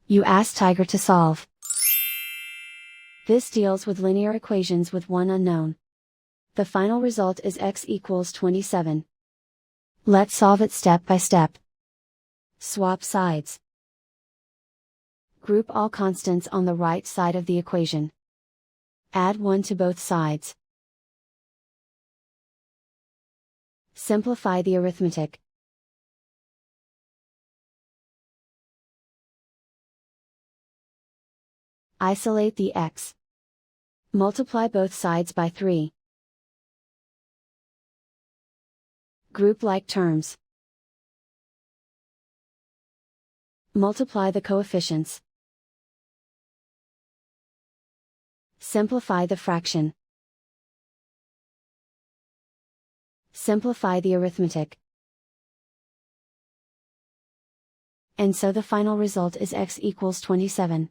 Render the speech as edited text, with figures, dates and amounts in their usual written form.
You ask Tiger to solve. This deals with linear equations with one unknown. The final result is x equals 27. Let's solve it step by step. Swap sides. Group all constants on the right side of the equation. Add 1 to both sides. Simplify the arithmetic. Isolate the x. Multiply both sides by 3. Group like terms. Multiply the coefficients. Simplify the fraction. Simplify the arithmetic. And so the final result is x equals 27.